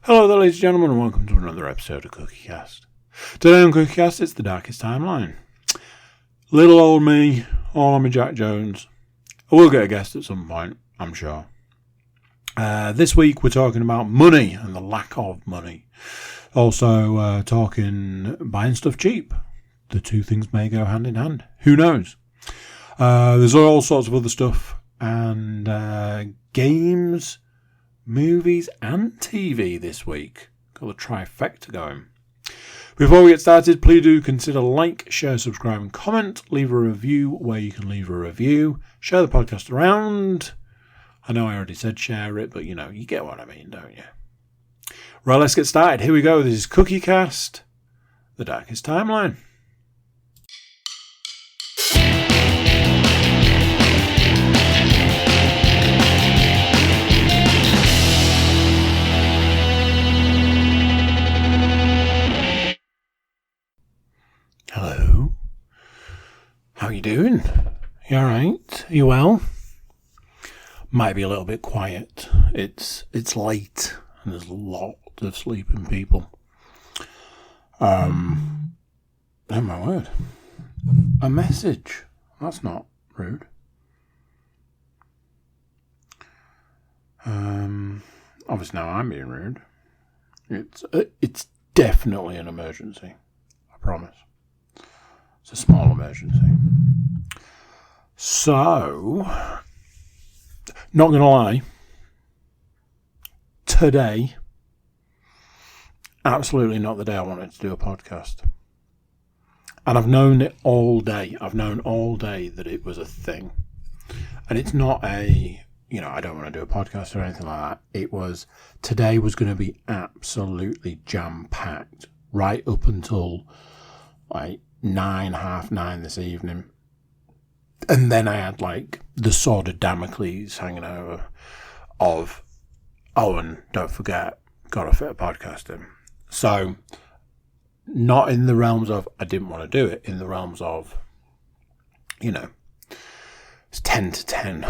Hello there, ladies and gentlemen, and welcome to another episode of CookieCast. Today on CookieCast, it's the darkest timeline. Little old me, all on my Jack Jones. I will get a guest at some point, I'm sure. This week we're talking about money and the lack of money. Also talking buying stuff cheap. The two things may go hand in hand. Who knows? There's all sorts of other stuff. And games, movies and TV this week. Got the trifecta going. Before we get started, please do consider like, share, subscribe and comment. Leave a review where you can leave a review. Share the podcast around. I know I already said share it, but you get what I mean, don't you? Right, let's get started. Here we go. This is CookieCast, the darkest timeline. Hello. How you doing? You alright? You well? Might be a little bit quiet. It's late and there's a lot of sleeping people. Oh my word. A message. That's not rude. Obviously now I'm being rude. It's definitely an emergency. I promise. It's a small emergency. So, not going to lie, today, absolutely not the day I wanted to do a podcast. And I've known it all day. I've known all day that it was a thing. And it's not I don't want to do a podcast or anything like that. Today was going to be absolutely jam-packed right up until like half nine this evening. And then I had the sword of Damocles hanging over of, and don't forget, got to fit a podcast in. So, not in the realms of I didn't want to do it, in the realms of, it's 10 to 10.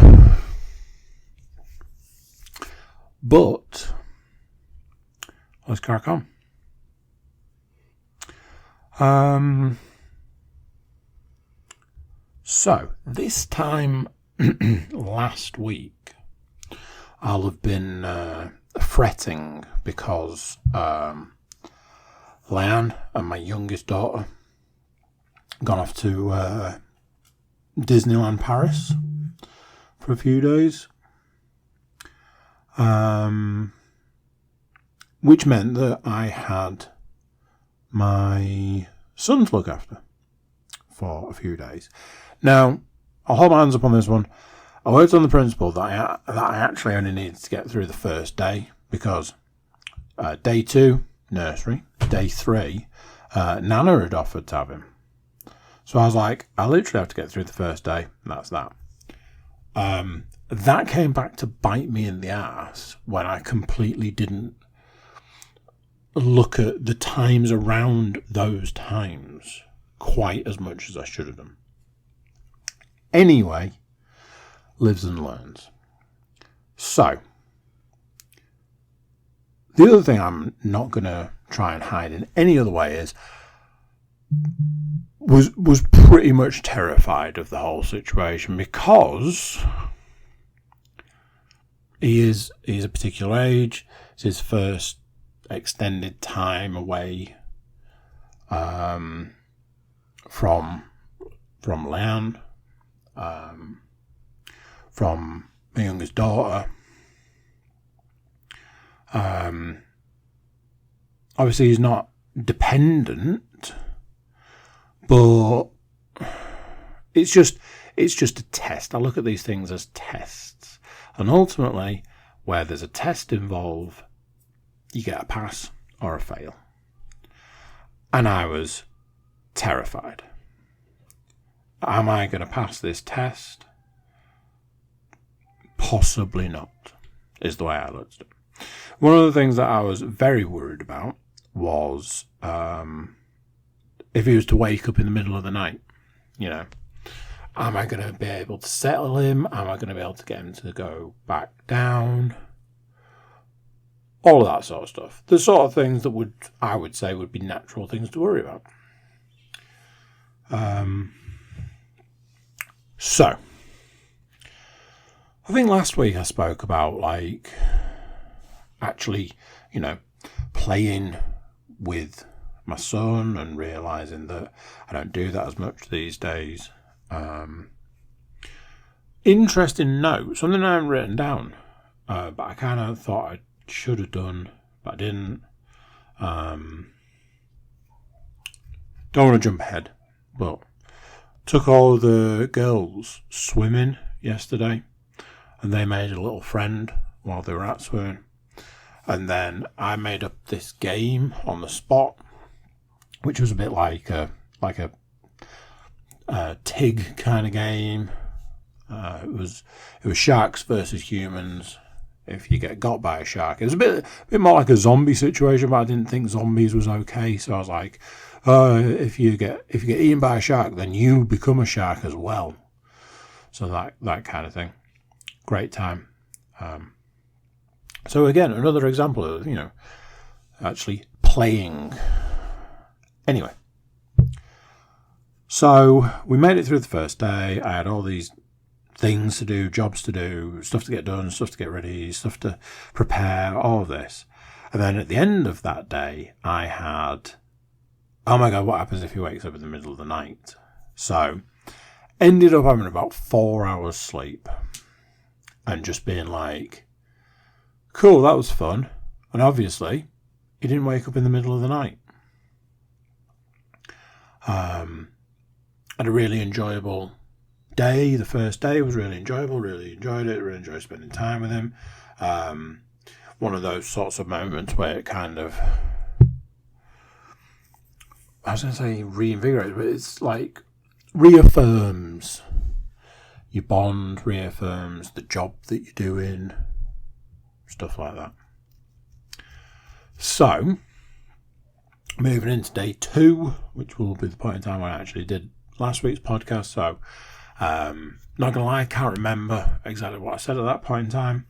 But, let's crack on. So, this time last week, I'll have been fretting because Leanne and my youngest daughter gone off to Disneyland Paris for a few days, which meant that I had my son to look after for a few days. Now, I'll hold my hands up on this one. I worked on the principle that I actually only needed to get through the first day because day 2, nursery, day 3, Nana had offered to have him. So I was like, I literally have to get through the first day, and that's that. That came back to bite me in the ass when I completely didn't look at the times around those times quite as much as I should have done. Anyway, lives and learns. So, the other thing I'm not going to try and hide in any other way is was pretty much terrified of the whole situation because he's a particular age. It's his first extended time away from Leanne. From my youngest daughter. Obviously he's not dependent, but it's just a test. I look at these things as tests, and ultimately, where there's a test involved, you get a pass or a fail. And I was terrified. Am I going to pass this test? Possibly not, is the way I looked at it. One of the things that I was very worried about was if he was to wake up in the middle of the night, am I going to be able to settle him? Am I going to be able to get him to go back down? all of that sort of stuff. The sort of things that I would say would be natural things to worry about. So, I think last week I spoke about actually, playing with my son and realising that I don't do that as much these days. Interesting note, something I haven't written down, but I kind of thought I should have done, but I didn't. Don't want to jump ahead, but took all the girls swimming yesterday, and they made a little friend while they were out swimming. And then I made up this game on the spot, which was a bit like a TIG kind of game. It was sharks versus humans. If you get got by a shark, it was a bit more like a zombie situation, but I didn't think zombies was okay. So I was like, if you get eaten by a shark, then you become a shark as well. So that kind of thing. Great time. So again, another example of, actually playing. Anyway. So we made it through the first day. I had all these things to do, jobs to do, stuff to get done, stuff to get ready, stuff to prepare, all of this. And then at the end of that day, I had, oh my God, what happens if he wakes up in the middle of the night? So ended up having about 4 hours sleep and just being like, cool, that was fun. And obviously, he didn't wake up in the middle of the night. Had a really enjoyable day. The first day was really enjoyable, really enjoyed it, really enjoyed spending time with him. One of those sorts of moments where it kind of, I was going to say reinvigorates, but it's like reaffirms your bond, reaffirms the job that you're doing, stuff like that. So, moving into day 2, which will be the point in time when I actually did last week's podcast. So, not gonna lie, I can't remember exactly what I said at that point in time.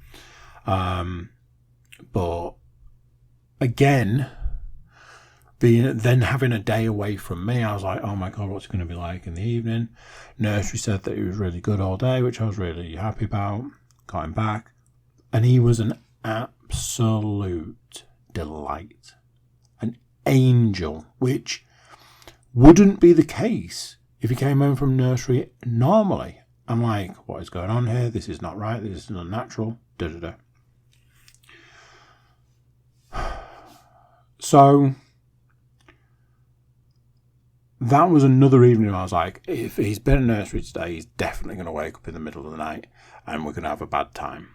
But again, then having a day away from me, I was like, oh my God, what's it going to be like in the evening? Nursery said that he was really good all day, which I was really happy about. Got him back, and he was an absolute delight, an angel, which wouldn't be the case if he came home from nursery normally. I'm like, what is going on here? This is not right. This is unnatural. So that was another evening I was like, if he's been in nursery today, he's definitely going to wake up in the middle of the night and we're going to have a bad time.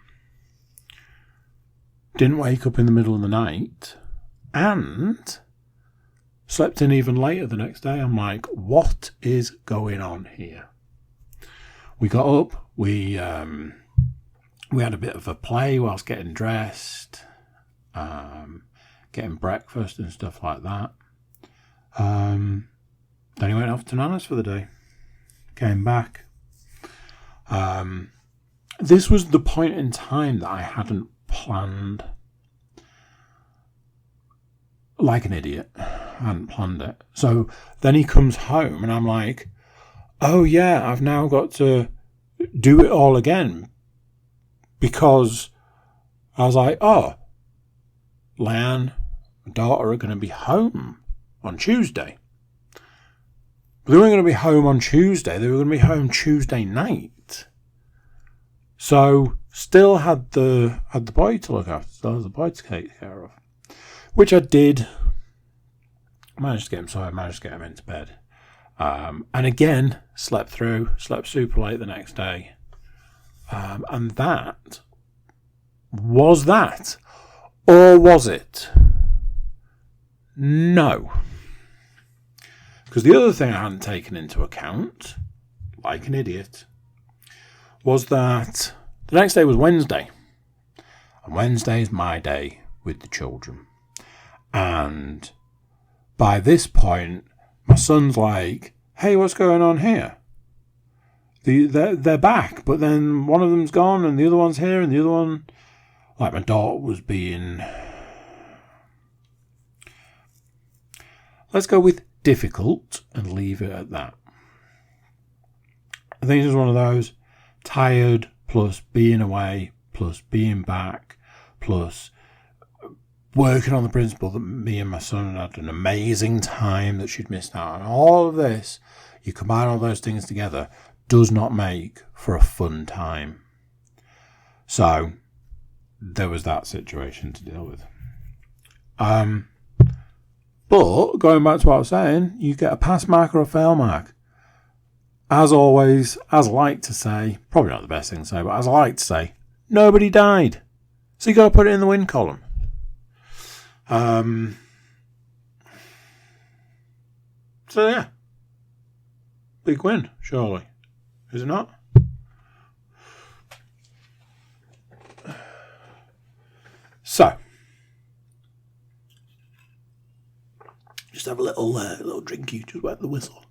Didn't wake up in the middle of the night and slept in even later the next day. I'm like, what is going on here? We got up, we had a bit of a play whilst getting dressed, getting breakfast and stuff like that. Then he went off to Nana's for the day. Came back. This was the point in time that I hadn't planned. Like an idiot. I hadn't planned it. So then he comes home and I'm like, oh yeah, I've now got to do it all again. Because I was like, oh, Leanne, my daughter, are going to be home on Tuesday. But they weren't going to be home on Tuesday. They were going to be home Tuesday night. So still had the boy to look after. Still had the boy to take care of. Which I did. I managed to get him into bed. And again, slept super late the next day. And that was that. Or was it? No. Because the other thing I hadn't taken into account, like an idiot, was that the next day was Wednesday. And Wednesday is my day with the children. And by this point, my son's like, hey, what's going on here? They're back, but then one of them's gone and the other one's here and the other one... Like my daughter was being Let's go with difficult and leave it at that. I think it's one of those tired plus being away plus being back plus working on the principle that me and my son had an amazing time that she'd missed out on. All of this, you combine all those things together, does not make for a fun time. So there was that situation to deal with. But going back to what I was saying, you get a pass mark or a fail mark. As always, as I like to say, probably not the best thing to say, but as I like to say, nobody died. So you got to put it in the win column. So yeah, big win, surely. Is it not? So, just have a little drinky, just wet the whistle.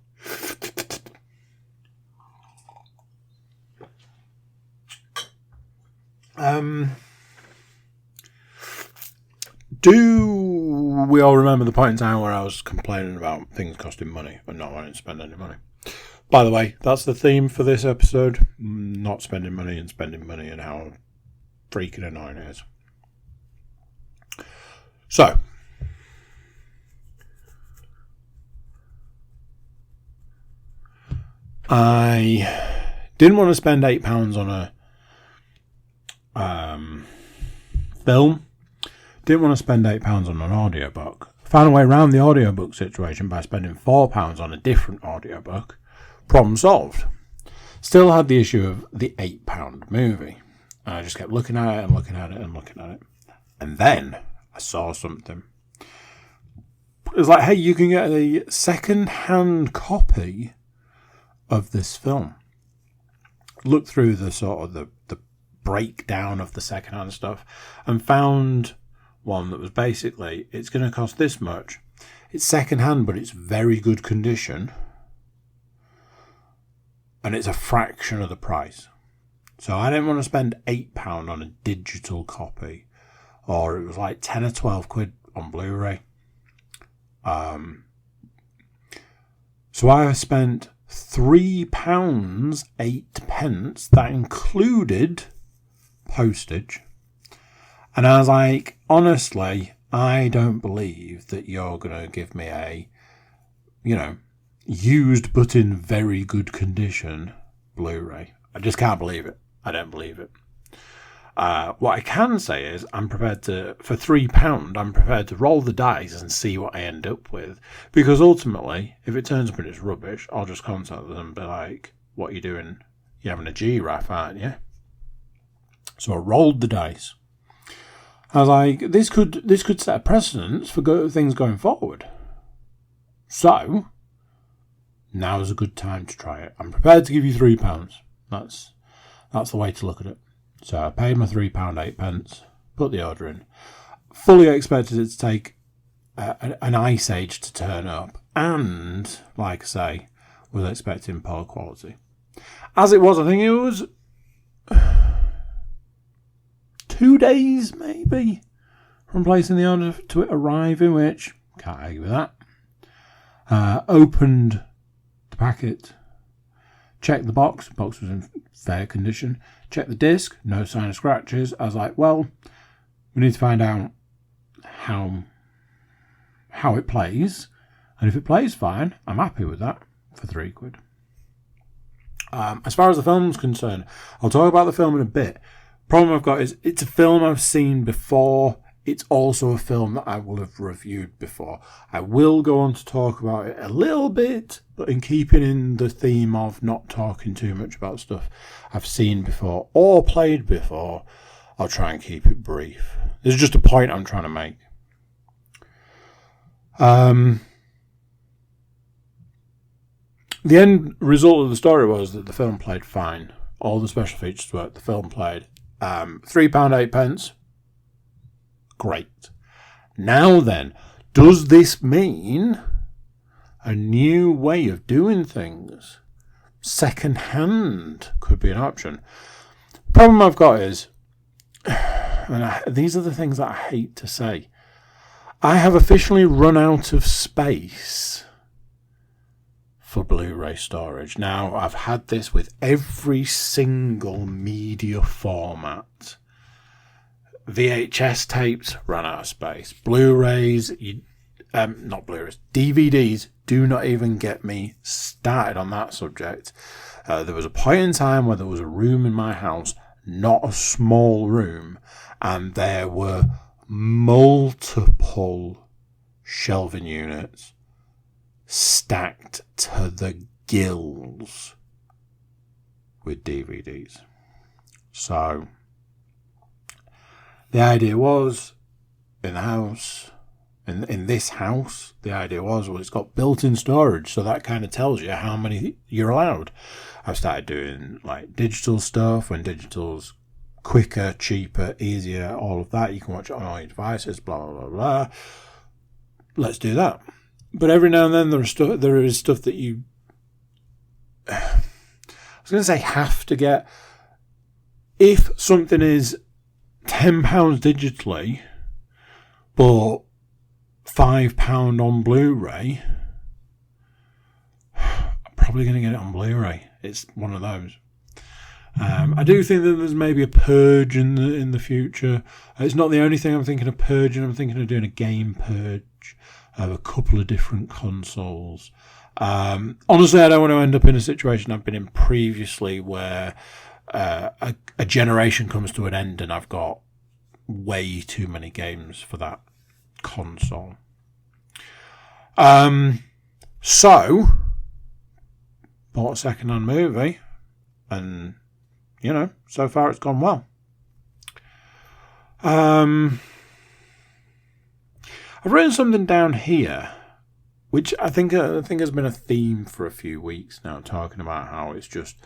Do we all remember the point in time where I was complaining about things costing money and not wanting to spend any money? By the way, that's the theme for this episode. Not spending money and how freaking annoying it is. So, I didn't want to spend £8 on a film. Didn't want to spend £8 on an audiobook. Found a way around the audiobook situation by spending £4 on a different audiobook. Problem solved. Still had the issue of the £8 movie. And I just kept looking at it and looking at it and looking at it. And then I saw something. It was like, hey, you can get a second-hand copy of this film. Looked through the sort of the breakdown of the second-hand stuff and found one that was basically, it's going to cost this much. It's second-hand, but it's very good condition. And it's a fraction of the price. So I didn't want to spend £8 on a digital copy. Or it was like 10 or 12 quid on Blu-ray. So I spent £3 8 that included postage. And I was like, honestly, I don't believe that you're going to give me a, used but in very good condition Blu-ray. I just can't believe it. I don't believe it. What I can say is I'm prepared to, for £3, I'm prepared to roll the dice and see what I end up with. Because ultimately, if it turns up and it's rubbish, I'll just contact them and be like, what are you doing? You're having a G-Raff, aren't you? So I rolled the dice. I was like, this could set a precedence for things going forward. So, now's a good time to try it. I'm prepared to give you £3. That's the way to look at it. So I paid my £3 8, put the order in. Fully expected it to take an ice age to turn up, and like I say, was expecting poor quality. As it was, I think it was 2 days maybe from placing the order to it arriving, which can't argue with that. Opened the packet, checked the box. The box was in fair condition. Checked the disc, no sign of scratches. I was like, well, we need to find out how it plays, and if it plays fine, I'm happy with that for £3. As far as the film's concerned, I'll talk about the film in a bit. Problem I've got is it's a film I've seen before. It's also a film that I will have reviewed before. I will go on to talk about it a little bit, but in keeping in the theme of not talking too much about stuff I've seen before or played before, I'll try and keep it brief. There's just a point I'm trying to make. The end result of the story was that the film played fine. All the special features worked. The film played. £3 8. Great. Now then, does this mean a new way of doing things? Second hand could be an option. The problem I've got is, and these are the things that I hate to say, I have officially run out of space for Blu-ray storage. Now, I've had this with every single media format. VHS tapes ran out of space. Blu-rays, not Blu-rays, DVDs, do not even get me started on that subject. There was a point in time where there was a room in my house, not a small room, and there were multiple shelving units stacked to the gills with DVDs. So the idea was, in the house, in this house, the idea was, well, it's got built-in storage, so that kind of tells you how many you're allowed. I've started doing like digital stuff when digital's quicker, cheaper, easier, all of that. You can watch it on all your devices, blah, blah, blah, blah. Let's do that. But every now and then there is stuff that you, I was going to say have to get. If something is £10 digitally, but £5 on Blu-ray, I'm probably going to get it on Blu-ray. It's one of those. I do think that there's maybe a purge in the future. It's not the only thing I'm thinking of purging. I'm thinking of doing a game purge of a couple of different consoles. Honestly, I don't want to end up in a situation I've been in previously where a generation comes to an end and I've got way too many games for that console. So bought a second-hand movie, and so far it's gone well. I've written something down here, which I think has been a theme for a few weeks now, talking about how it's just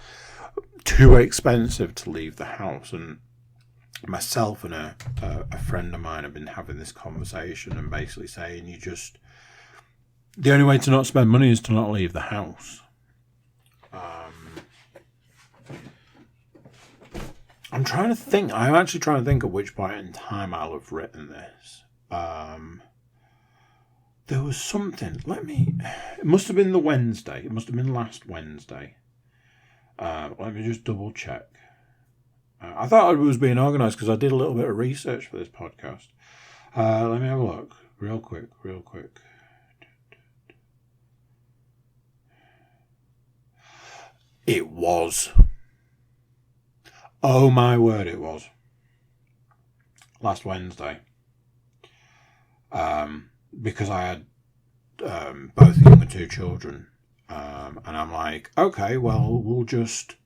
too expensive to leave the house. And myself and a friend of mine have been having this conversation and basically saying the only way to not spend money is to not leave the house. I'm actually trying to think at which point in time I'll have written this. There was something. It must have been the Wednesday. It must have been last Wednesday. Let me just double check. I thought I was being organised because I did a little bit of research for this podcast. Let me have a look. Real quick. It was. Oh my word, it was. Last Wednesday. Because I had both younger two children. And I'm like, okay, well, we'll just...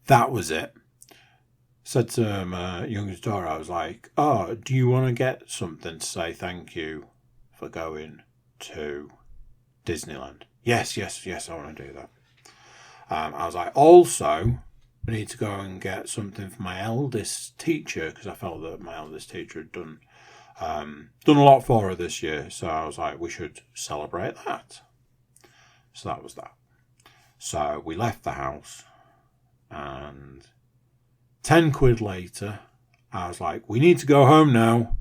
That was it. Said to my youngest daughter, I was like, oh, do you want to get something to say thank you for going to Disneyland? Yes, I want to do that. I was like, also, I need to go and get something for my eldest teacher, because I felt that my eldest teacher had done a lot for her this year. So I was like, we should celebrate that. So that was that. So we left the house, and 10 quid later, I was like, we need to go home now,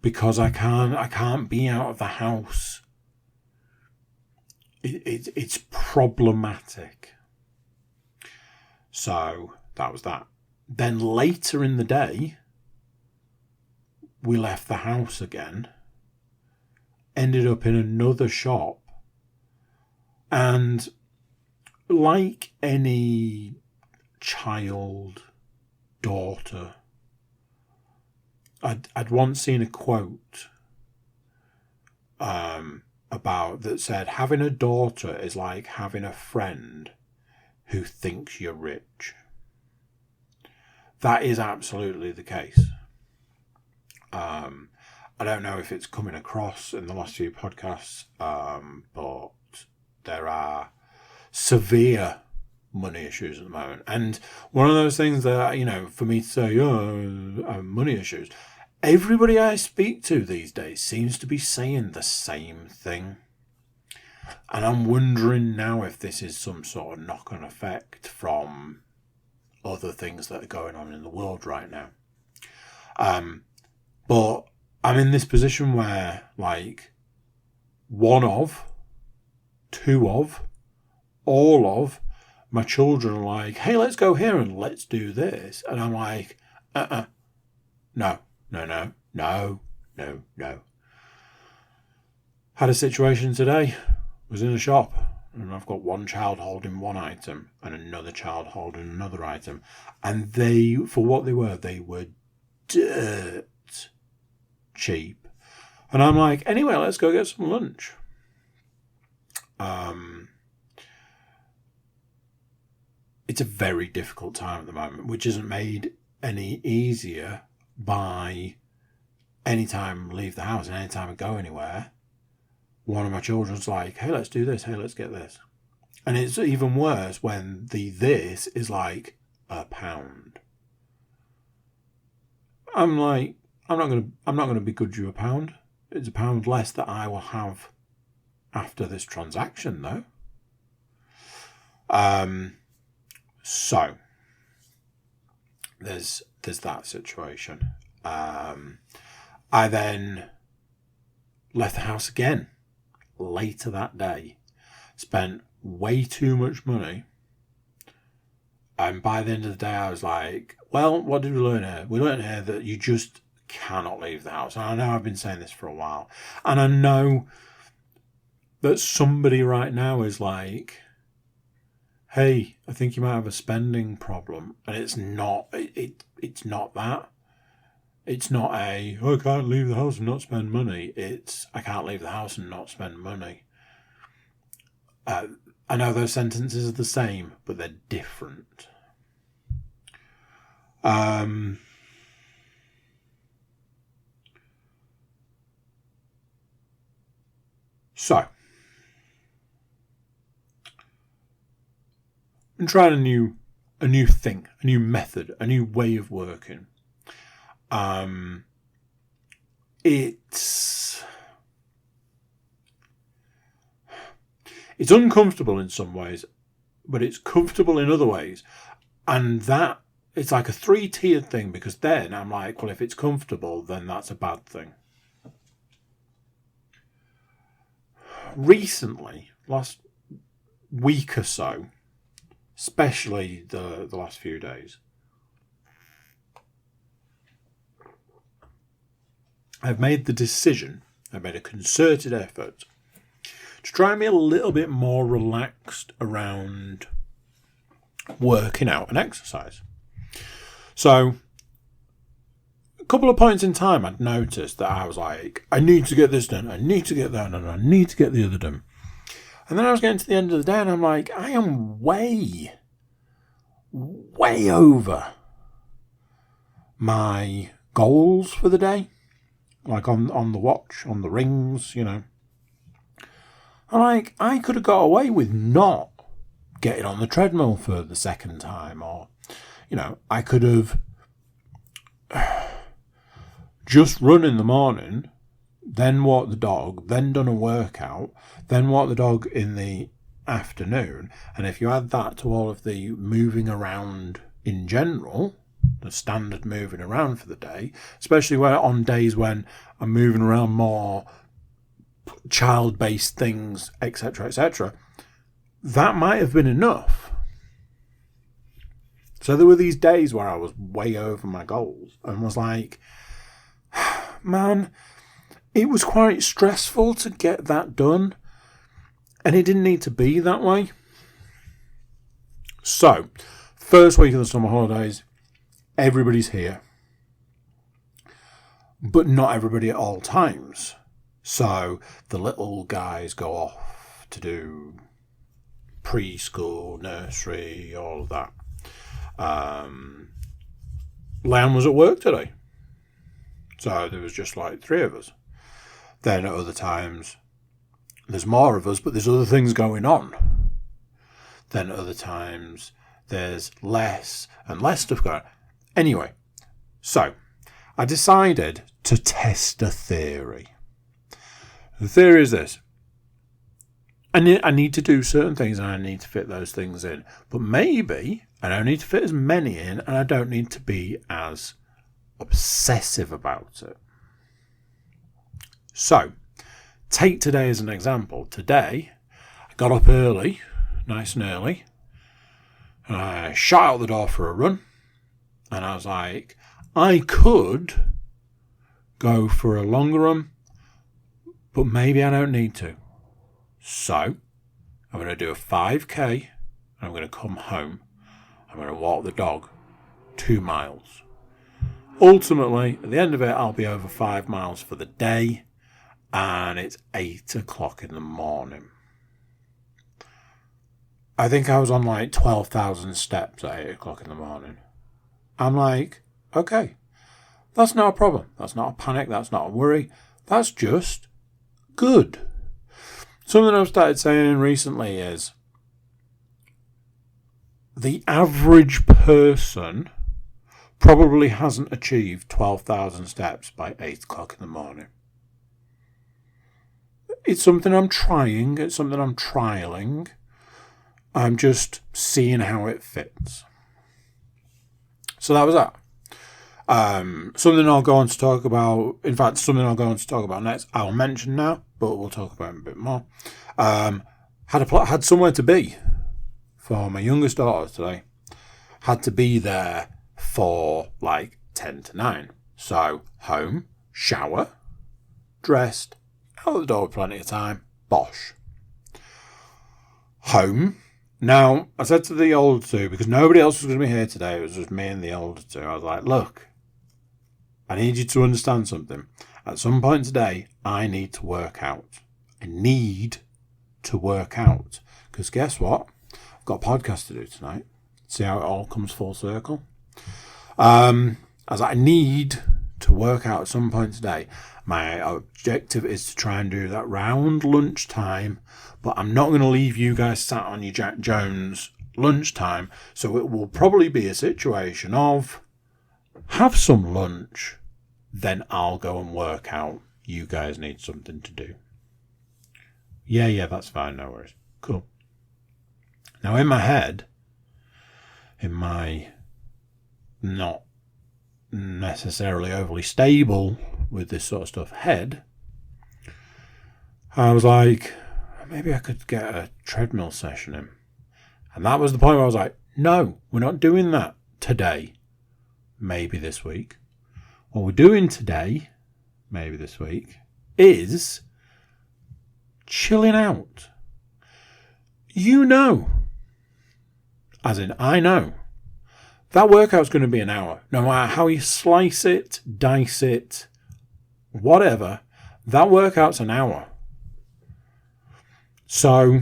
because I can't be out of the house. It's problematic. So that was that. Then later in the day, we left the house again, ended up in another shop, and like any child, daughter, I'd once seen a quote about that said, having a daughter is like having a friend who thinks you're rich. That is absolutely the case. I don't know if it's coming across in the last few podcasts, but there are severe money issues at the moment. And one of those things that, for me to say, money issues, everybody I speak to these days seems to be saying the same thing. And I'm wondering now if this is some sort of knock-on effect from other things that are going on in the world right now. But I'm in this position where, like, one of, two of, all of my children are like, hey, let's go here and let's do this. And I'm like, no. Had a situation today, was in a shop, and I've got one child holding one item and another child holding another item. And they, for what they were dirt cheap. And I'm like, anyway, let's go get some lunch. It's a very difficult time at the moment, which isn't made any easier by any time I leave the house and any time I go anywhere. One of my children's like, hey, let's do this. Hey, let's get this. And it's even worse when the this is like £1. I'm like, I'm not gonna begrudge you £1. It's £1 less that I will have after this transaction, though. So there's that situation. I then left the house again later that day. Spent way too much money. And by the end of the day, I was like, well, what did we learn here? We learned here that you just cannot leave the house. And I know I've been saying this for a while. And I know that somebody right now is like, hey, I think you might have a spending problem. And it's not, it's not that. It's not I can't leave the house and not spend money. It's, I can't leave the house and not spend money. I know those sentences are the same, but they're different. So, I'm trying a new thing, a new method, a new way of working. It's uncomfortable in some ways, but it's comfortable in other ways. And that, it's like a 3-tiered thing, because then I'm like, well, if it's comfortable, then that's a bad thing. Recently, last week or so, especially the last few days, I've made the decision, I've made a concerted effort to try and be a little bit more relaxed around working out and exercise. So, a couple of points in time I'd noticed that I was like, I need to get this done, I need to get that done, I need to get the other done. And then I was getting to the end of the day and I'm like, I am way over my goals for the day. Like on the watch, on the rings, you know. I'm like, I could have got away with not getting on the treadmill for the second time, or, you know, I could have just run in the morning, then walk the dog, then done a workout, then walk the dog in the afternoon. And if you add that to all of the moving around in general, the standard moving around for the day, especially when on days when I'm moving around more child-based things, etc., that might have been enough. So there were these days where I was way over my goals and was like, man, it was quite stressful to get that done, and it didn't need to be that way. So, first week of the summer holidays, everybody's here, but not everybody at all times. So the little guys go off to do preschool, nursery, all of that. Leanne was at work today, so there was just like 3 of us. Then at other times there's more of us, but there's other things going on. Then at other times there's less and less stuff going on. Anyway, so I decided to test a theory. The theory is this. I need to do certain things and I need to fit those things in. But maybe I don't need to fit as many in and I don't need to be as obsessive about it. So, take today as an example. Today, I got up early, nice and early, and I shot out the door for a run, and I was like, I could go for a longer run, but maybe I don't need to. So, I'm going to do a 5k, and I'm going to come home. I'm going to walk the dog 2 miles. Ultimately, at the end of it, I'll be over 5 miles for the day, and it's 8 o'clock in the morning. I think I was on like 12,000 steps at 8 o'clock in the morning. I'm like, okay, that's not a problem. That's not a panic. That's not a worry. That's just good. Something I've started saying recently is the average person probably hasn't achieved 12,000 steps by 8 o'clock in the morning. It's something I'm trying. It's something I'm trialing. I'm just seeing how it fits. So that was that. Something I'll go on to talk about. In fact, something I'll go on to talk about next. I'll mention now, but we'll talk about it a bit more. Had somewhere to be for my youngest daughter today. Had to be there for like 10 to 9. So home, shower, dressed, out the door with plenty of time. Bosh. Home. Now, I said to the older two, because nobody else was going to be here today, it was just me and the older two, I was like, look, I need you to understand something. At some point today, I need to work out. I need to work out. Because guess what? I've got a podcast to do tonight. See how it all comes full circle? I was like, I need to work out at some point today. My objective is to try and do that round lunchtime, but I'm not going to leave you guys sat on your Jack Jones lunchtime, so it will probably be a situation of have some lunch, then I'll go and work out. You guys need something to do. Yeah, that's fine, no worries. Cool. Now in my head, in my not necessarily overly stable with this sort of stuff head, I was like, maybe I could get a treadmill session in. And that was the point where I was like, no, we're not doing that today. Maybe this week. What we're doing today, maybe this week, is chilling out. You know, as in I know, that workout's going to be an hour. No matter how you slice it, dice it, whatever, that workout's an hour. So,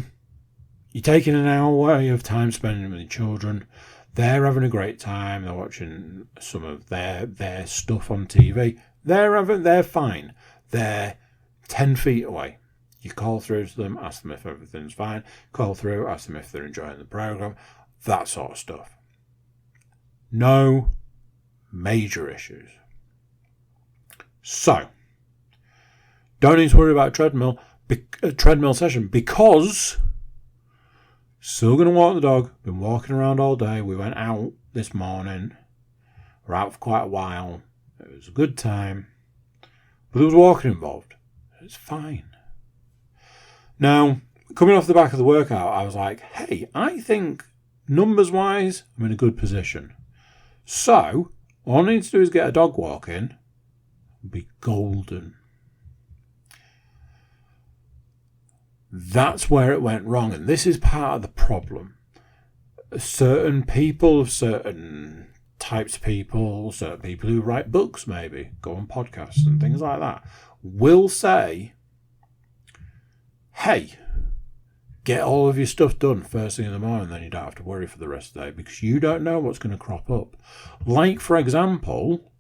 you're taking an hour away of time spending with your children. They're having a great time. They're watching some of their stuff on TV. They're fine. They're 10 feet away. You call through to them, ask them if everything's fine. Call through, ask them if they're enjoying the program. That sort of stuff. No major issues. So, don't need to worry about a treadmill session, because still going to walk the dog. Been walking around all day. We went out this morning. We're out for quite a while. It was a good time. But there was walking involved. It's fine. Now, coming off the back of the workout, I was like, hey, I think numbers-wise, I'm in a good position. So, all I need to do is get a dog walk in. Be golden. That's where it went wrong, and this is part of the problem. Certain people, certain types of people, certain people who write books maybe, go on podcasts and things like that, will say, hey, get all of your stuff done first thing in the morning, then you don't have to worry for the rest of the day, because you don't know what's going to crop up. Like, for example,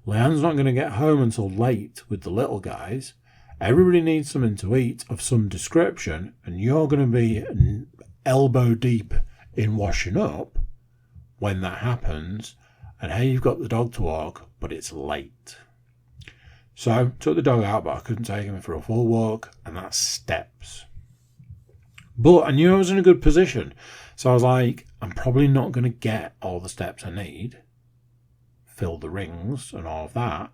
Leanne's not going to get home until late with the little guys. Everybody needs something to eat of some description, and you're going to be elbow deep in washing up when that happens. And hey, you've got the dog to walk, but it's late. So, took the dog out, but I couldn't take him for a full walk, and that's steps. But I knew I was in a good position. So I was like, I'm probably not going to get all the steps I need fill the rings and all of that,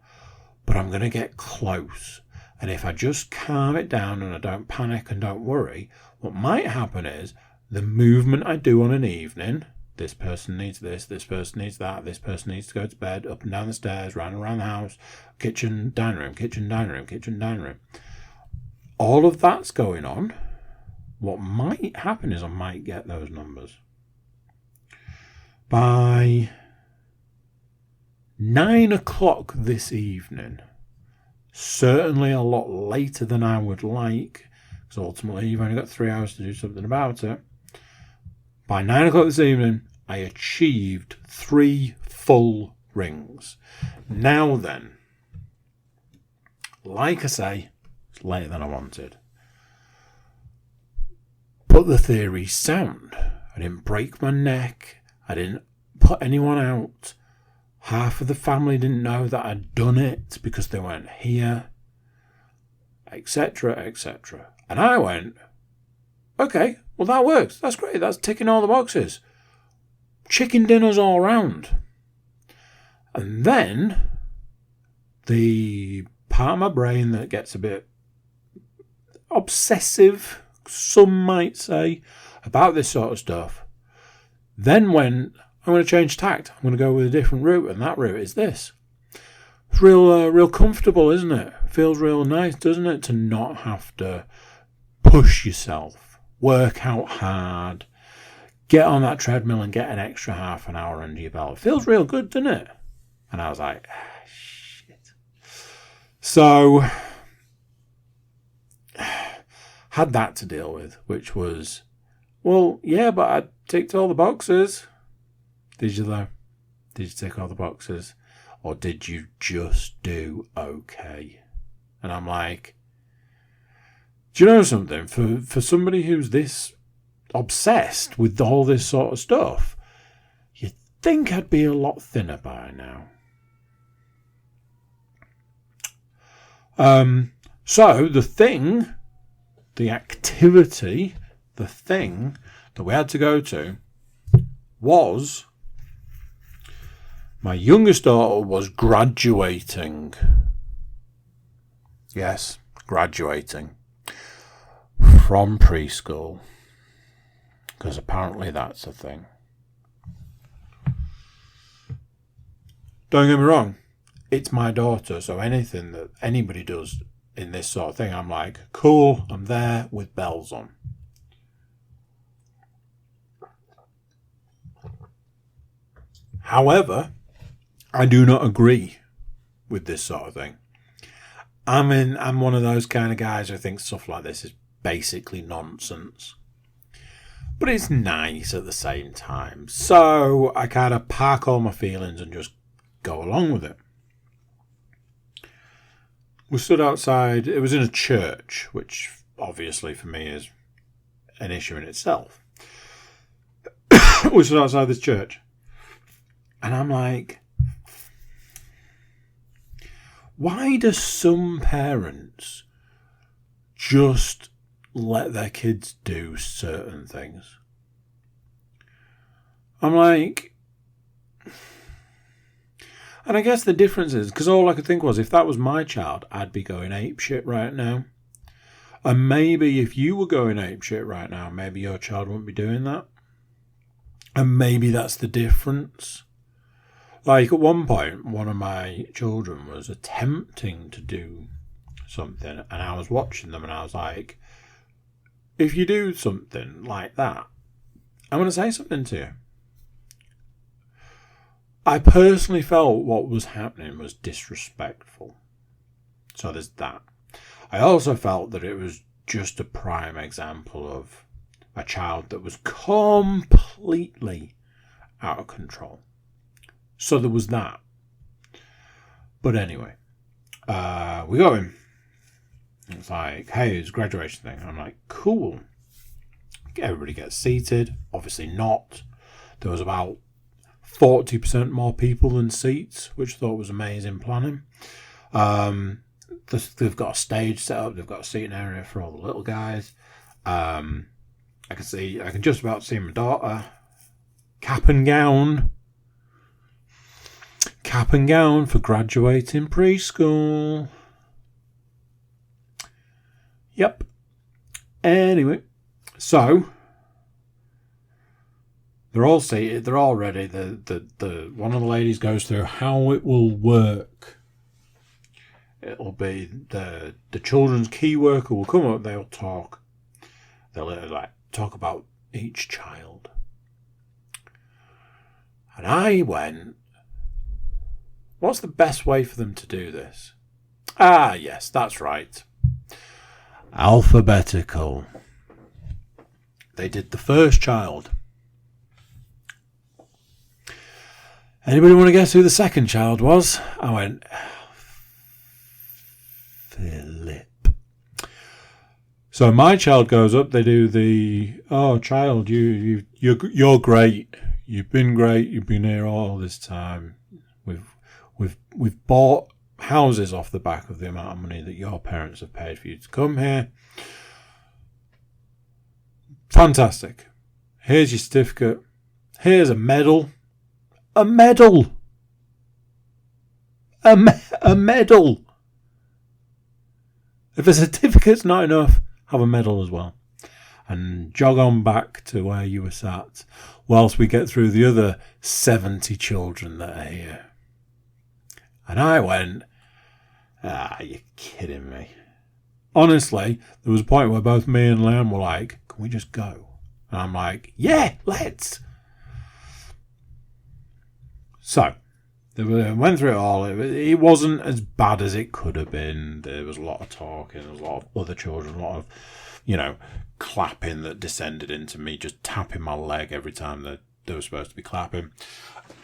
but I'm going to get close. And if I just calm it down and I don't panic and don't worry, what might happen is the movement I do on an evening, this person needs this person needs that, this person needs to go to bed, up and down the stairs, round and around the house, kitchen, dining room, kitchen, dining room, kitchen, dining room. All of that's going on. What might happen is I might get those numbers. By 9 o'clock this evening, certainly a lot later than I would like, because ultimately you've only got 3 hours to do something about it. By 9 o'clock this evening, I achieved 3 full rings. Now then, like I say, it's later than I wanted. But the theory's sound. I didn't break my neck. I didn't put anyone out. Half of the family didn't know that I'd done it because they weren't here, etc., etc. And I went, okay, well that works. That's great. That's ticking all the boxes. Chicken dinners all round. And then the part of my brain that gets a bit obsessive, some might say, about this sort of stuff, then went, I'm going to change tact. I'm going to go with a different route, and that route is this. It's real comfortable, isn't it? Feels real nice, doesn't it, to not have to push yourself, work out hard, get on that treadmill and get an extra half an hour under your belt. It feels real good, doesn't it? And I was like, shit. So, had that to deal with, which was, well, yeah, but I ticked all the boxes. Did you though? Did you tick all the boxes? Or did you just do okay? And I'm like, do you know something? For somebody who's this obsessed with all this sort of stuff, you'd think I'd be a lot thinner by now. So the activity, the thing that we had to go to was my youngest daughter was graduating. Yes, graduating from preschool, because apparently that's a thing. Don't get me wrong, it's my daughter, so anything that anybody does in this sort of thing, I'm like, cool, I'm there with bells on. However, I do not agree with this sort of thing. I'm one of those kind of guys who think stuff like this is basically nonsense. But it's nice at the same time. So I kind of park all my feelings and just go along with it. We stood outside. It was in a church, which obviously for me is an issue in itself. We stood outside this church. And I'm like, why do some parents just let their kids do certain things? I'm like, and I guess the difference is, because all I could think was, if that was my child, I'd be going apeshit right now. And maybe if you were going apeshit right now, maybe your child wouldn't be doing that. And maybe that's the difference. Like at one point, one of my children was attempting to do something, and I was watching them, and I was like, if you do something like that, I'm going to say something to you. I personally felt what was happening was disrespectful. So there's that. I also felt that it was just a prime example of a child that was completely out of control. So there was that. But anyway, we go in. It's like, hey, it's a graduation thing. I'm like, cool. Everybody gets seated. Obviously not. There was about 40% more people than seats, which I thought was amazing planning. They've got a stage set up. They've got a seating area for all the little guys. I can just about see my daughter. Cap and gown cap and gown for graduating preschool. Yep. Anyway, so they're all seated, they're all ready. The one of the ladies goes through how it will work. It'll be the children's key worker will come up, they'll talk. They'll like talk about each child. And I went, what's the best way for them to do this? Ah, yes, that's right. Alphabetical. They did the first child. Anybody want to guess who the second child was? I went, Philip. So my child goes up. They do the child, you're great. You've been great. You've been here all this time. We've bought houses off the back of the amount of money that your parents have paid for you to come here. Fantastic. Here's your certificate. Here's a medal. A medal. A medal. If a certificate's not enough, have a medal as well. And jog on back to where you were sat whilst we get through the other 70 children that are here. And I went, you're kidding me. Honestly, there was a point where both me and Liam were like, can we just go? And I'm like, yeah, let's. So, they went through it all. It wasn't as bad as it could have been. There was a lot of talking. There was a lot of other children, a lot of, clapping that descended into me just tapping my leg every time that they were supposed to be clapping.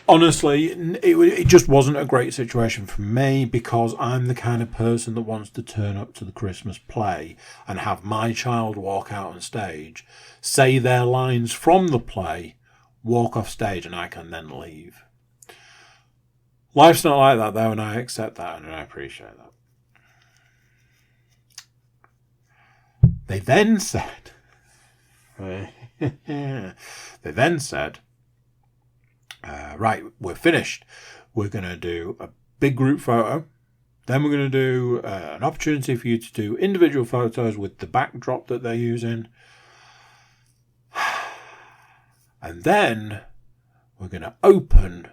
Honestly, it just wasn't a great situation for me because I'm the kind of person that wants to turn up to the Christmas play and have my child walk out on stage, say their lines from the play, walk off stage, and I can then leave. Life's not like that, though, and I accept that and I appreciate that. They then said, right, we're finished. We're going to do a big group photo. Then we're going to do an opportunity for you to do individual photos with the backdrop that they're using. And then we're going to open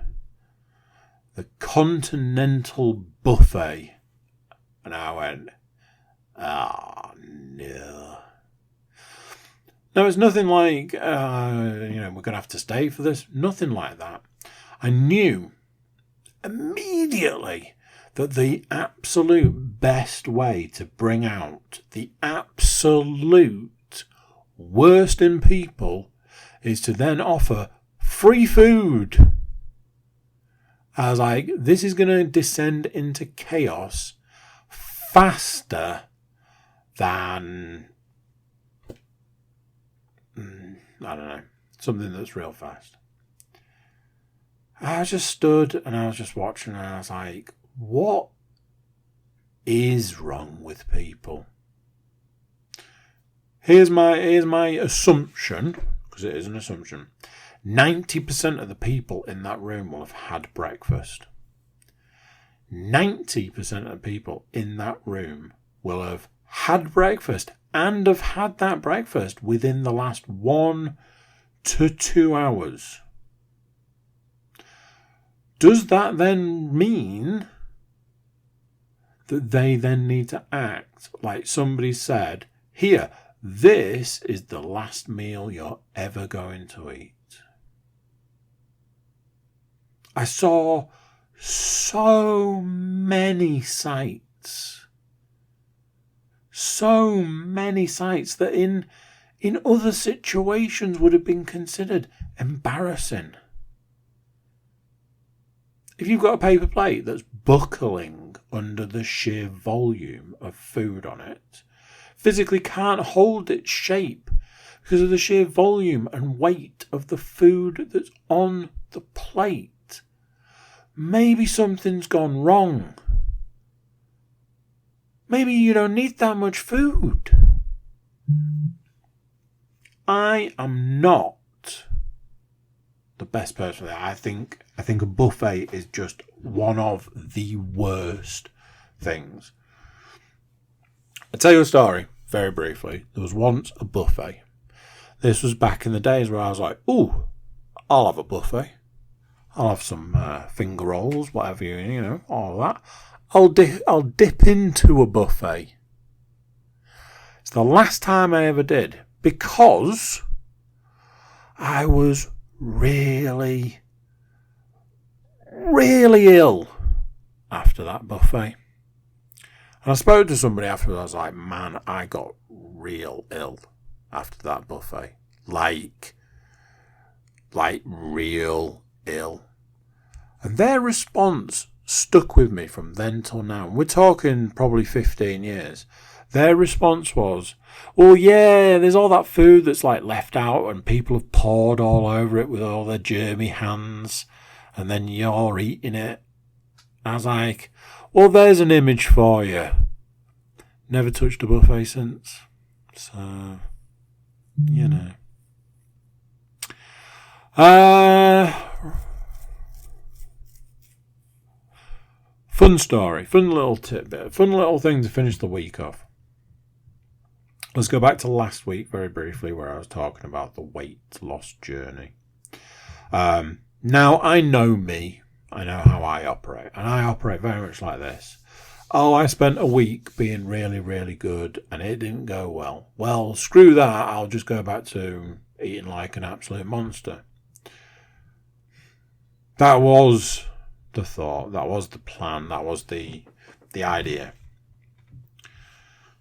the continental buffet. And I went, no. No, it's nothing like, we're going to have to stay for this. Nothing like that. I knew immediately that the absolute best way to bring out the absolute worst in people is to then offer free food. I was like, this is going to descend into chaos faster than, I don't know, something that's real fast. I just stood and I was just watching and I was like, what is wrong with people? Here's my assumption, because it is an assumption. 90% of the people in that room will have had breakfast. 90% of the people in that room will have had breakfast and have had that breakfast within the last 1 to 2 hours. Does that then mean that they then need to act like somebody said, here, this is the last meal you're ever going to eat? I saw so many sights. So many sights that in other situations would have been considered embarrassing. If you've got a paper plate that's buckling under the sheer volume of food on it, physically can't hold its shape because of the sheer volume and weight of the food that's on the plate, maybe something's gone wrong. Maybe you don't need that much food. I am not the best person for that. I think a buffet is just one of the worst things. I'll tell you a story, very briefly. There was once a buffet. This was back in the days where I was like, ooh, I'll have a buffet. I'll have some finger rolls, whatever you know, all of that. I'll dip into a buffet. It's the last time I ever did, because I was really, really ill after that buffet. And I spoke to somebody afterwards. I was like, man, I got real ill after that buffet. Like real ill. And their response stuck with me from then till now. We're talking probably 15 years. Their response was, well, yeah, there's all that food that's like left out and people have poured all over it with all their germy hands, and then you're eating it. I was like, well, there's an image for you. Never touched a buffet since. So, you know. Fun story, fun little tidbit, fun little thing to finish the week off. Let's go back to last week very briefly, where I was talking about the weight loss journey. Now, I know me. I know how I operate. And I operate very much like this. Oh, I spent a week being really, really good and it didn't go well. Well, screw that. I'll just go back to eating like an absolute monster. That was the thought. That was the plan. That was the idea.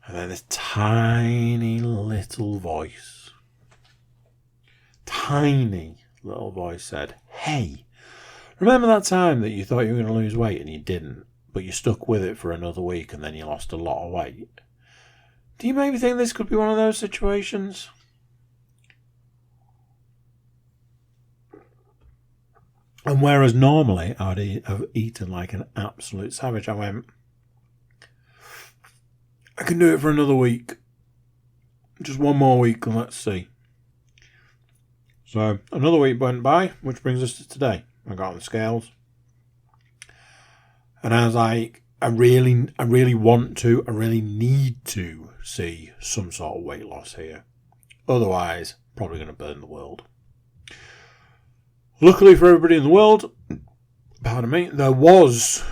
And then this tiny little voice said, hey, remember that time that you thought you were going to lose weight and you didn't, but you stuck with it for another week and then you lost a lot of weight? Do you maybe think this could be one of those situations? And whereas normally I'd have eaten like an absolute savage, I went, I can do it for another week. Just one more week and let's see. So another week went by, which brings us to today. I got on the scales. And I was like, I really need to see some sort of weight loss here. Otherwise, probably going to burn the world. Luckily for everybody in the world, pardon me, there was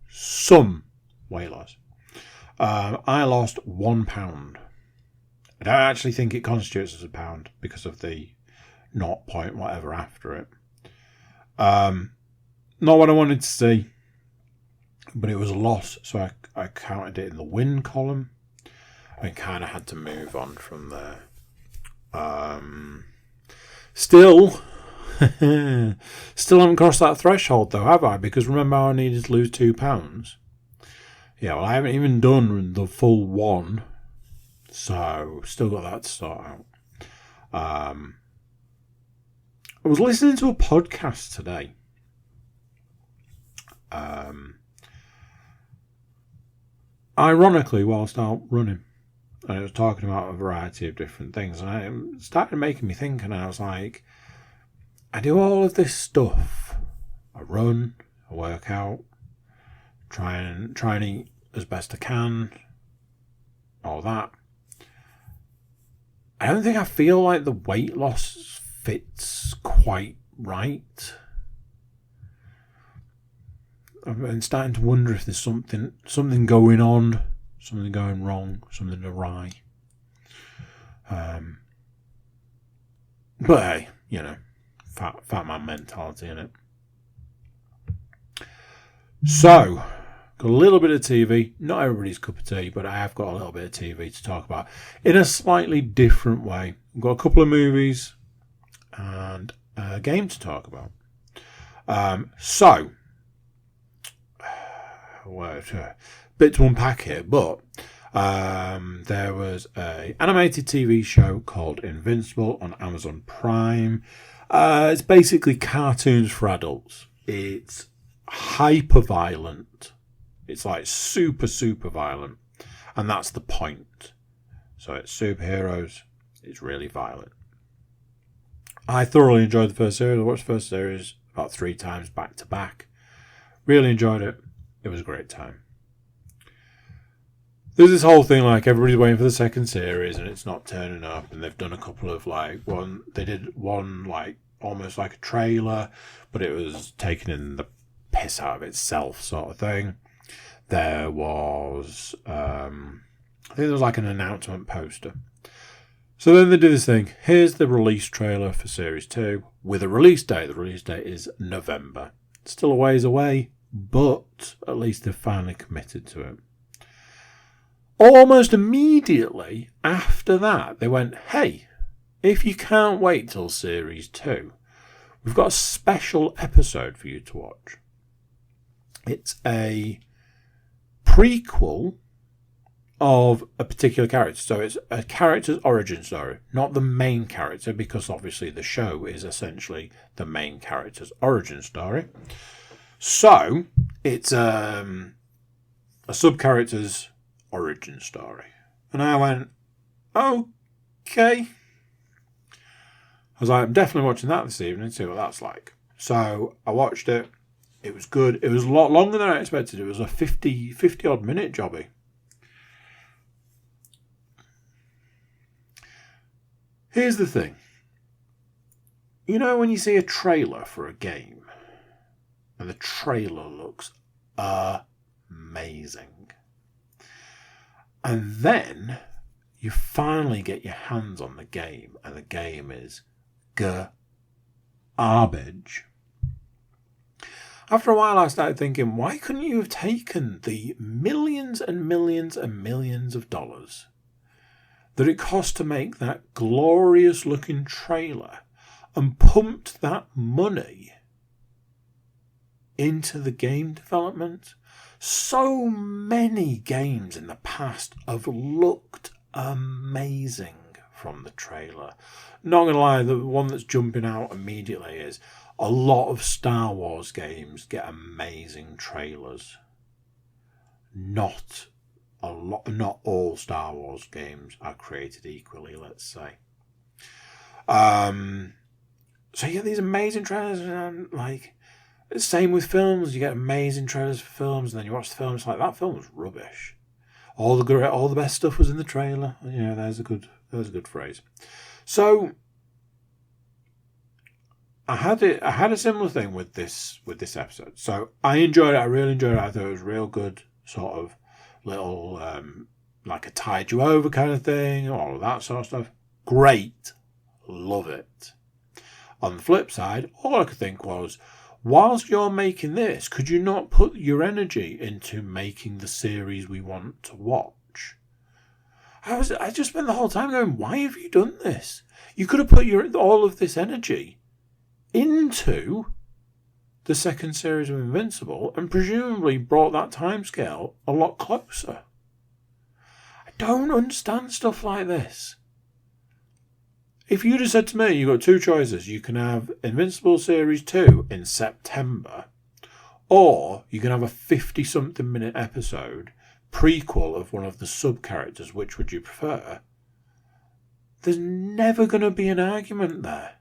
some weight loss. I lost 1 pound. I don't actually think it constitutes as a pound because of the 0 point whatever after it. Not what I wanted to see, but it was a loss, so I counted it in the win column and kind of had to move on from there. Still haven't crossed that threshold though, have I? Because remember how I needed to lose 2 pounds? Yeah, well, I haven't even done the full 1, so still got that to sort out. I was listening to a podcast today. Ironically, whilst out running, and it was talking about a variety of different things, and it started making me think, and I was like, I do all of this stuff. I run, I work out, try and eat as best I can, all that. I don't think I feel like the weight loss fits quite right. I've been starting to wonder if there's something going on, something going wrong, something awry. But hey, you know, fat man mentality in it. So, got a little bit of TV. Not everybody's cup of tea, but I have got a little bit of TV to talk about in a slightly different way. I've got a couple of movies and a game to talk about. So, a bit to unpack here, but there was a animated TV show called Invincible on Amazon Prime. It's basically cartoons for adults. It's hyper violent. It's like super violent, and that's the point. So it's superheroes. It's really violent. I thoroughly enjoyed the first series. I watched the first series about 3 times back to back. Really enjoyed it. It was a great time. There's this whole thing like everybody's waiting for the second series and it's not turning up, and they've done a couple of they did one like almost like a trailer, but it was taken in the piss out of itself sort of thing. There was I think there was like an announcement poster. So then they do this thing. Here's the release trailer for Series 2 with a release date. The release date is November. It's still a ways away, but at least they've finally committed to it. Almost immediately after that, they went, hey, if you can't wait till Series 2, we've got a special episode for you to watch. It's a prequel of a particular character. So it's a character's origin story, not the main character, because obviously the show is essentially the main character's origin story. So it's a sub-character's origin story. And I went, okay. I was like, I'm definitely watching that this evening, see what that's like. So I watched it. It was good. It was a lot longer than I expected. It was a 50 odd minute jobby. Here's the thing. You know when you see a trailer for a game and the trailer looks amazing, and then you finally get your hands on the game and the game is garbage. After a while I started thinking, why couldn't you have taken the millions and millions and millions of dollars that it cost to make that glorious looking trailer and pumped that money into the game development? So many games in the past have looked amazing from the trailer. Not going to lie, the one that's jumping out immediately is a lot of Star Wars games get amazing trailers. Not all Star Wars games are created equally, let's say. So you get these amazing trailers, and like, same with films. You get amazing trailers for films, and then you watch the film, it's like, that film was rubbish. All the best stuff was in the trailer. Yeah, there's a good phrase. So I had a similar thing with this episode. So I enjoyed it. I really enjoyed it. I thought it was real good, sort of little like a tide you over kind of thing, all of that sort of stuff. Great. Love it. On the flip side, all I could think was, whilst you're making this, could you not put your energy into making the series we want to watch? I just spent the whole time going, why have you done this? You could have put all of this energy into the second series of Invincible and presumably brought that timescale a lot closer. I don't understand stuff like this. If you'd have said to me, you've got 2 choices. You can have Invincible Series 2 in September, or you can have a 50-something minute episode, prequel of one of the sub-characters. Which would you prefer? There's never going to be an argument there.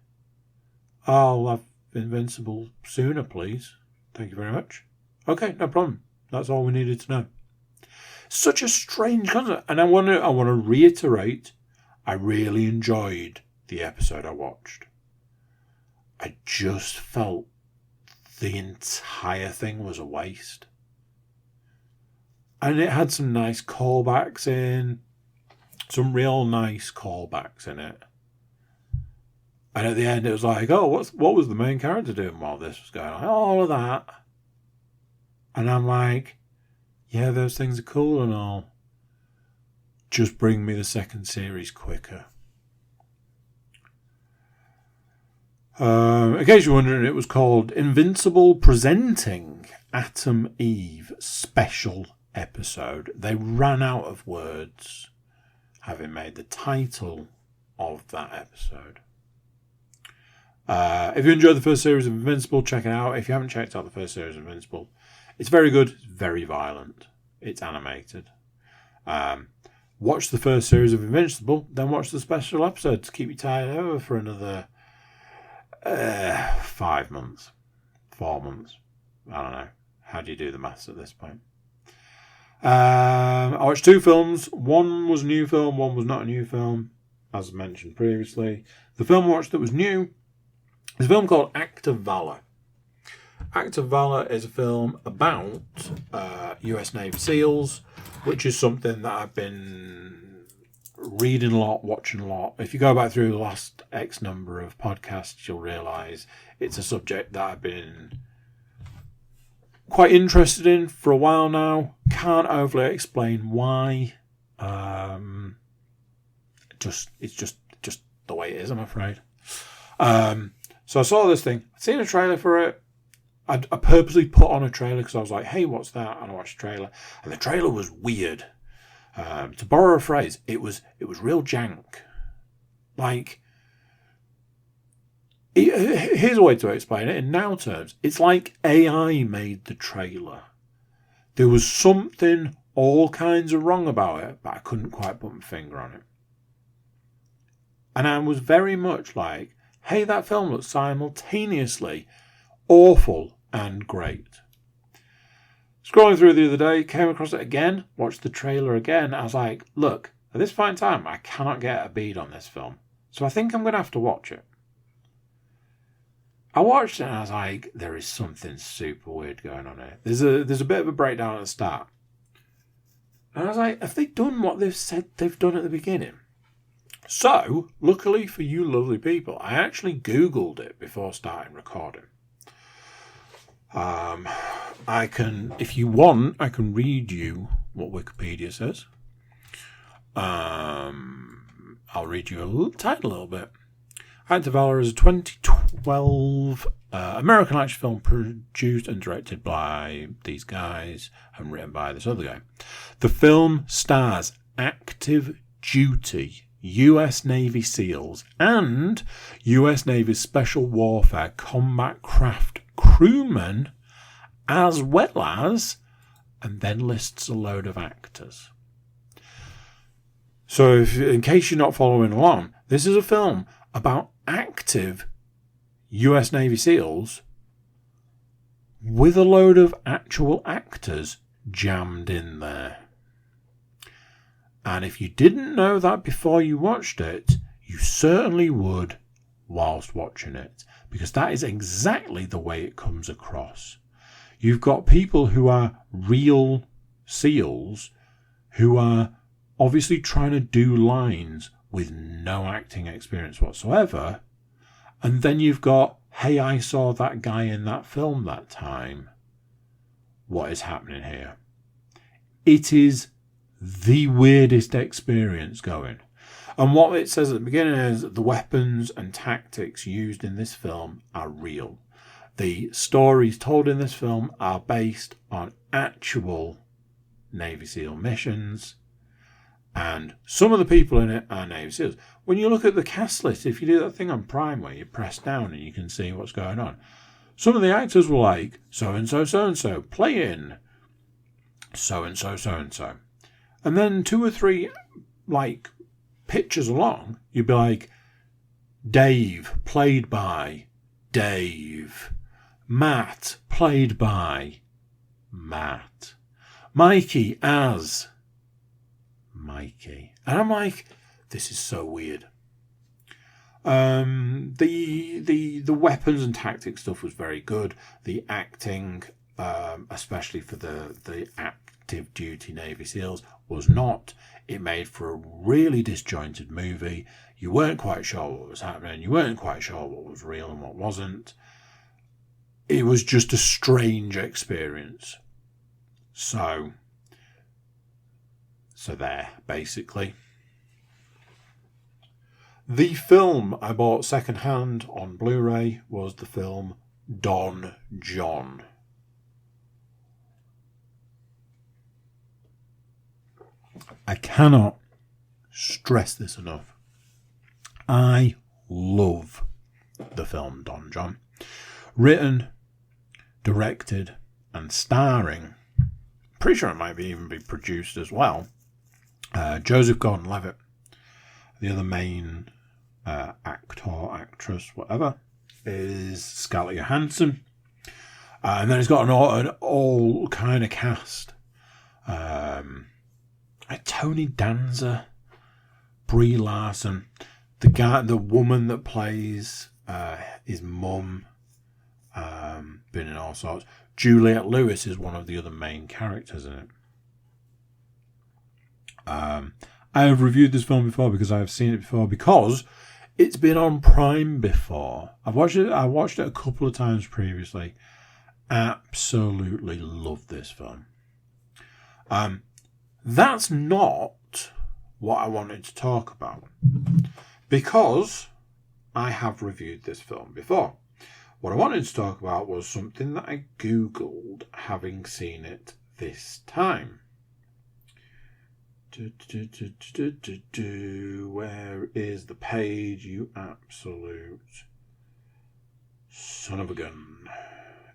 I'll have Invincible sooner, please. Thank you very much. Okay, no problem. That's all we needed to know. Such a strange concept. And I want to reiterate, I really enjoyed the episode I watched. I just felt the entire thing was a waste. And it had some nice callbacks in. Some real nice callbacks in it. And at the end it was like, oh, what was the main character doing while this was going on? All of that. And I'm like, yeah, those things are cool and all. Just bring me the second series quicker. In case you're wondering, it was called Invincible Presenting Atom Eve Special Episode. They ran out of words, having made the title of that episode. If you enjoyed the first series of Invincible, check it out. If you haven't checked out the first series of Invincible, it's very good. It's very violent. It's animated. Watch the first series of Invincible, then watch the special episode to keep you tied over for another 5 months. 4 months. I don't know. How do you do the maths at this point? I watched 2 films. One was a new film, one was not a new film, as mentioned previously. The film I watched that was new is a film called Act of Valor. Act of Valor is a film about US Navy SEALs, which is something that I've been reading a lot, watching a lot. If you go back through the last X number of podcasts, you'll realise it's a subject that I've been quite interested in for a while now. Can't overly explain why. It's just the way it is, I'm afraid. So I saw this thing. I'd seen a trailer for it. I purposely put on a trailer because I was like, hey, what's that? And I watched the trailer. And the trailer was weird. To borrow a phrase, it was real jank. Like, here's a way to explain it in now terms. It's like AI made the trailer. There was something all kinds of wrong about it, but I couldn't quite put my finger on it. And I was very much like, hey, that film looks simultaneously awful and great. Scrolling through the other day, came across it again, watched the trailer again. I was like, look, at this point in time, I cannot get a bead on this film. So I think I'm going to have to watch it. I watched it and I was like, there is something super weird going on here. There's a bit of a breakdown at the start. And I was like, have they done what they've said they've done at the beginning? So, luckily for you lovely people, I actually Googled it before starting recording. I can, if you want, I can read you what Wikipedia says. I'll read you a tiny little bit. Act of Valor is a 2012 American action film produced and directed by these guys and written by this other guy. The film stars active duty US Navy SEALs and US Navy Special Warfare Combat Craft crewmen, as well as, and then lists a load of actors. So in case you're not following along, this is a film about active US Navy SEALs with a load of actual actors jammed in there. And if you didn't know that before you watched it, you certainly would whilst watching it, because that is exactly the way it comes across. You've got people who are real SEALs who are obviously trying to do lines with no acting experience whatsoever. And then you've got, hey, I saw that guy in that film that time. What is happening here? It is the weirdest experience going. And what it says at the beginning is that the weapons and tactics used in this film are real. The stories told in this film are based on actual Navy SEAL missions. And some of the people in it are Navy SEALs. When you look at the cast list, if you do that thing on Prime where you press down and you can see what's going on, some of the actors were like, so-and-so, so-and-so, playing so-and-so, so-and-so. And then 2 or 3, like, pictures along, you'd be like, Dave, played by Dave. Matt, played by Matt. Mikey as Mikey. And I'm like, this is so weird. The weapons and tactics stuff was very good. The acting, especially for the active duty Navy SEALs, was not. It made for a really disjointed movie. You weren't quite sure what was happening. You weren't quite sure what was real and what wasn't. It was just a strange experience. So there, basically. The film I bought secondhand on Blu-ray was the film Don John. I cannot stress this enough. I love the film Don John. Written, directed, and starring, pretty sure it might even be produced as well, Joseph Gordon-Levitt. The other main actor, actress, whatever, is Scarlett Johansson. And then it's got an all kind of cast. Tony Danza, Brie Larson, the woman that plays his mum, been in all sorts. Juliette Lewis is one of the other main characters in it. I have reviewed this film before because I have seen it before, because it's been on Prime before. I watched it a couple of times previously. Absolutely love this film. That's not what I wanted to talk about, because I have reviewed this film before. What I wanted to talk about was something that I Googled having seen it this time. Where is the page, you absolute son of a gun?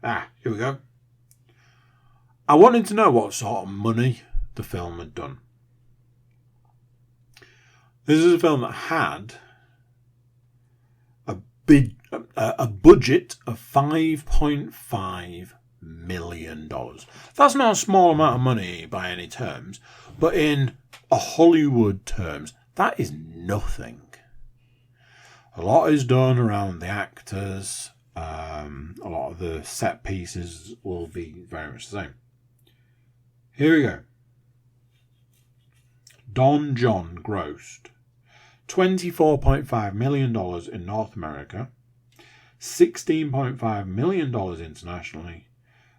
Here we go. I wanted to know what sort of money the film had done. This is a film that had a budget of $5.5 million. That's not a small amount of money by any terms, but in a Hollywood terms, that is nothing. A lot is done around the actors. A lot of the set pieces will be very much the same. Here we go. Don John grossed $24.5 million in North America, $16.5 million internationally,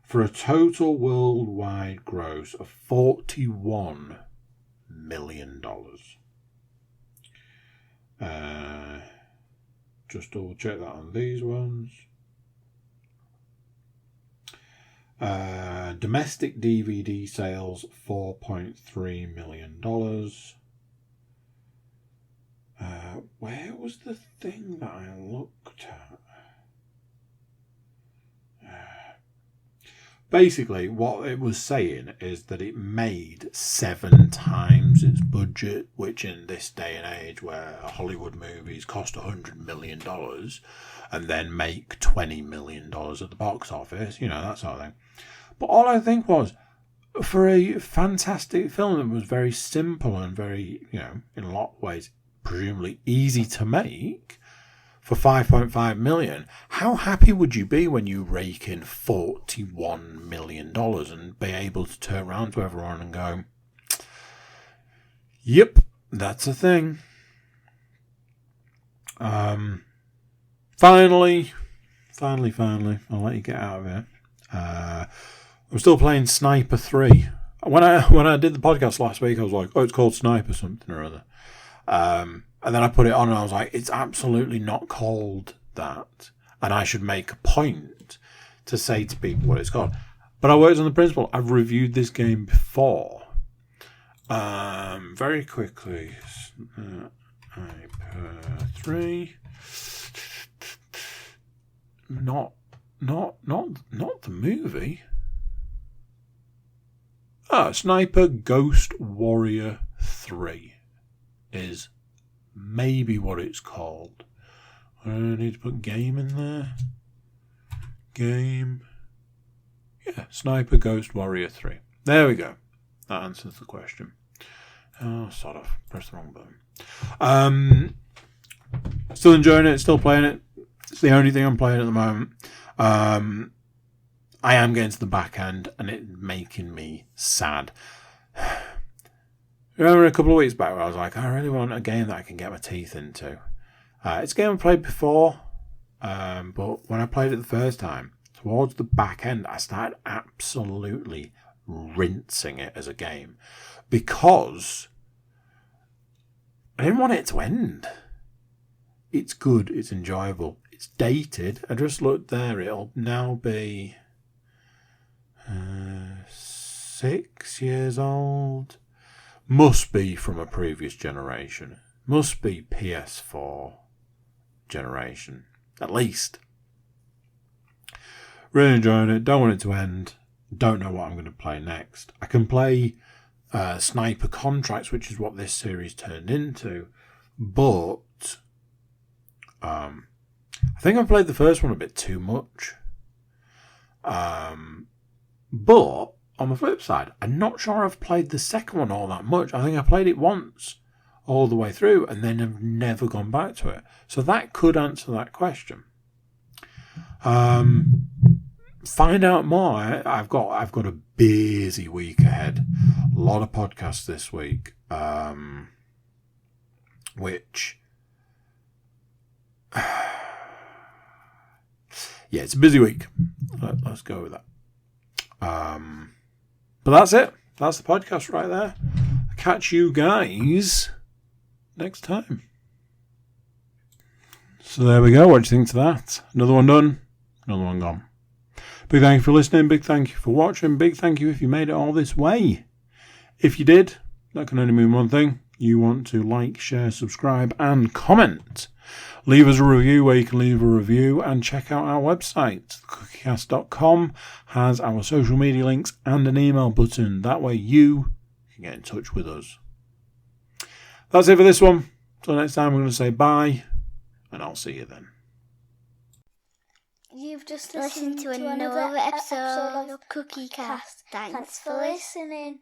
for a total worldwide gross of $41 million. Just double check that on these ones. Domestic DVD sales, $4.3 million. Where was the thing that I looked at? Basically, what it was saying is that it made 7 times its budget, which in this day and age where Hollywood movies cost $100 million and then make $20 million at the box office, that sort of thing. But all I think was, for a fantastic film that was very simple and very, in a lot of ways, presumably easy to make, for $5.5 million, how happy would you be when you rake in $41 million and be able to turn around to everyone and go, yep, that's a thing. Finally, I'll let you get out of here. I'm still playing Sniper 3. When I did the podcast last week, I was like, it's called Sniper something or other. And then I put it on and I was like, it's absolutely not called that. And I should make a point to say to people what it's called. But I worked on the principle. I've reviewed this game before. Very quickly. Sniper 3. Not the movie. Sniper Ghost Warrior 3 is maybe what it's called. I need to put game in there. Game. Yeah, Sniper Ghost Warrior 3. There we go. That answers the question. Oh, sort of. Press the wrong button. Still enjoying it. Still playing it. It's the only thing I'm playing at the moment. I am getting to the back end and it's making me sad. Remember a couple of weeks back where I was like, I really want a game that I can get my teeth into. It's a game I played before, but when I played it the first time, towards the back end, I started absolutely rinsing it as a game because I didn't want it to end. It's good, it's enjoyable, it's dated. I just looked there, it'll now be 6 years old. Must be from a previous generation. Must be PS4 generation. At least. Really enjoying it. Don't want it to end. Don't know what I'm going to play next. I can play Sniper Contracts, which is what this series turned into. But I think I played the first one a bit too much. But on the flip side, I'm not sure I've played the second one all that much. I think I played it once all the way through and then have never gone back to it. So that could answer that question. Find out more. I've got a busy week ahead. A lot of podcasts this week. Which yeah, it's a busy week. Let's go with that. But that's it. That's the podcast right there. I'll catch you guys next time. So there we go. What do you think to that? Another one done. Another one gone. Big thank you for listening. Big thank you for watching. Big thank you if you made it all this way. If you did, that can only mean one thing. You want to like, share, subscribe, and comment. Leave us a review where you can leave a review, and check out our website. Cookiecast.com has our social media links and an email button. That way you can get in touch with us. That's it for this one. Till next time, we're going to say bye, and I'll see you then. You've just listened to another episode of Cookie Cast. Thanks for listening.